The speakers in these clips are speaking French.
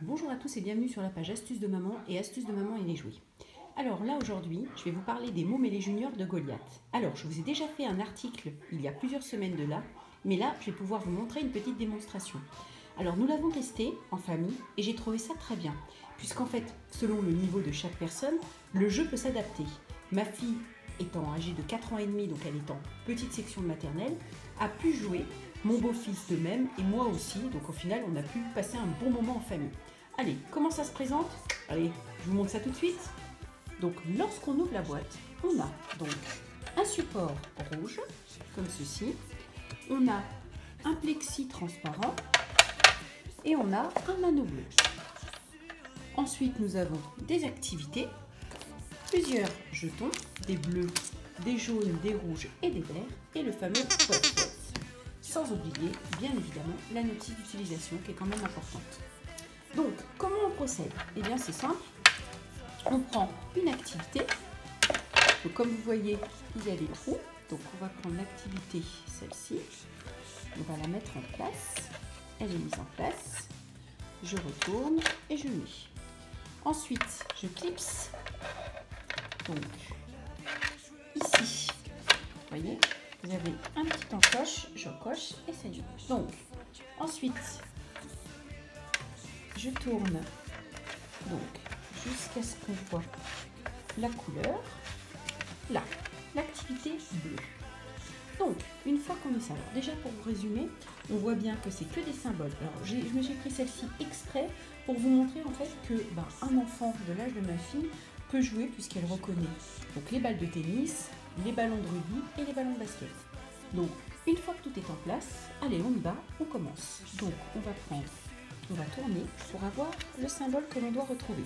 Bonjour à tous et bienvenue sur la page Astuces de Maman et Astuces de Maman et les jouets. Alors là aujourd'hui, je vais vous parler des Mômes et les Juniors de Goliath. Alors je vous ai déjà fait un article il y a plusieurs semaines de là, mais là je vais pouvoir vous montrer une petite démonstration. Alors nous l'avons testé en famille et j'ai trouvé ça très bien, puisqu'en fait selon le niveau de chaque personne, le jeu peut s'adapter. Ma fille étant âgée de 4 ans et demi, donc elle est en petite section de maternelle, a pu jouer, mon beau-fils de même et moi aussi, donc au final on a pu passer un bon moment en famille. Allez, comment ça se présente? Allez, je vous montre ça tout de suite. Donc lorsqu'on ouvre la boîte, on a donc un support rouge, comme ceci, on a un plexi transparent et on a un anneau bleu. Ensuite nous avons des activités, plusieurs jetons, des bleus, des jaunes, des rouges et des verts, et le fameux poète-poète. Sans oublier, bien évidemment, la notice d'utilisation qui est quand même importante. Donc, comment on procède? Eh bien, c'est simple. On prend une activité. Donc, comme vous voyez, il y a des trous. Donc, on va prendre l'activité, celle-ci. On va la mettre en place. Elle est mise en place. Je retourne et je mets. Ensuite, je clipse. Donc, ici, vous voyez, vous avez un petit encoche, je coche et ça y est. Donc, ensuite, je tourne donc jusqu'à ce qu'on voit la couleur. Là, l'activité bleue. Donc, une fois qu'on est ça, alors déjà pour vous résumer, on voit bien que c'est que des symboles. Alors, j'ai pris celle-ci exprès pour vous montrer en fait que un enfant de l'âge de ma fille peut jouer puisqu'elle reconnaît donc les balles de tennis, les ballons de rugby et les ballons de basket. Donc, une fois que tout est en place, allez, on y va, on commence. Donc, on va tourner pour avoir le symbole que l'on doit retrouver.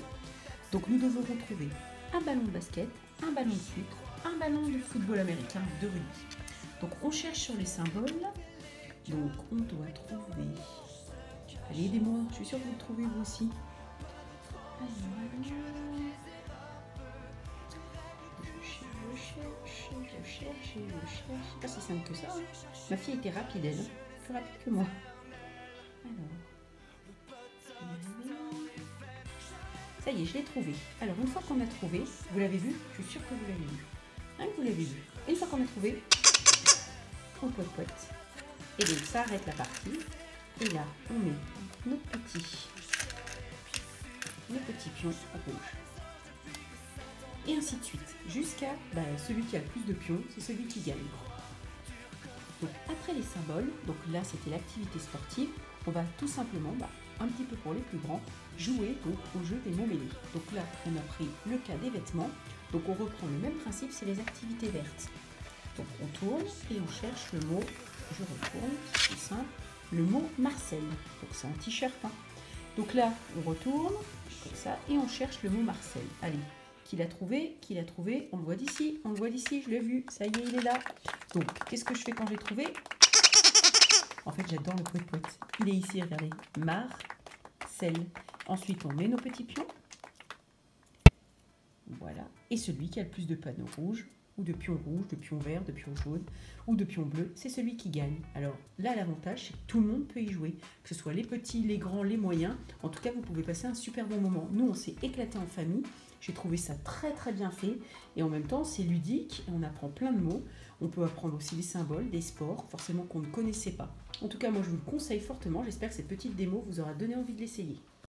Donc, nous devons retrouver un ballon de basket, un ballon de sucre, un ballon de football américain, de rugby. Donc, on cherche sur les symboles. Donc, on doit trouver... Allez, aidez-moi, je suis sûre que vous le trouvez vous aussi. C'est pas si simple que ça. Hein. Ma fille était rapide, elle. Plus rapide que moi. Alors. Ça y est, je l'ai trouvé. Alors, une fois qu'on a trouvé, vous l'avez vu? Je suis sûre que vous l'avez vu. Hein, vous l'avez vu. Une fois qu'on a trouvé, on poète-poète. Et donc, ça arrête la partie. Et là, on met nos petits pions rouges. Et ainsi de suite, jusqu'à celui qui a le plus de pions, c'est celui qui gagne. Donc après les symboles, donc là c'était l'activité sportive, on va tout simplement, un petit peu pour les plus grands, jouer donc au jeu des mots mêlés. Donc là on a pris le cas des vêtements, donc on reprend le même principe, c'est les activités vertes. Donc on tourne et on cherche le mot, je retourne, c'est simple, le mot Marcel, donc c'est un t-shirt. Hein. Donc là on retourne, comme ça, et on cherche le mot Marcel. Allez. Qui l'a trouvé, on le voit d'ici, je l'ai vu, ça y est, il est là. Donc, qu'est-ce que je fais quand j'ai trouvé? En fait, j'adore le poète-poète. Il est ici, regardez, Marcel. Ensuite, on met nos petits pions. Voilà. Et celui qui a le plus de panneaux rouges, ou de pions rouges, de pions verts, de pions jaunes, ou de pions bleus, c'est celui qui gagne. Alors là, l'avantage, c'est que tout le monde peut y jouer, que ce soit les petits, les grands, les moyens. En tout cas, vous pouvez passer un super bon moment. Nous, on s'est éclaté en famille. J'ai trouvé ça très très bien fait. Et en même temps, c'est ludique. Et on apprend plein de mots. On peut apprendre aussi les symboles, des sports, forcément qu'on ne connaissait pas. En tout cas, moi, je vous le conseille fortement. J'espère que cette petite démo vous aura donné envie de l'essayer.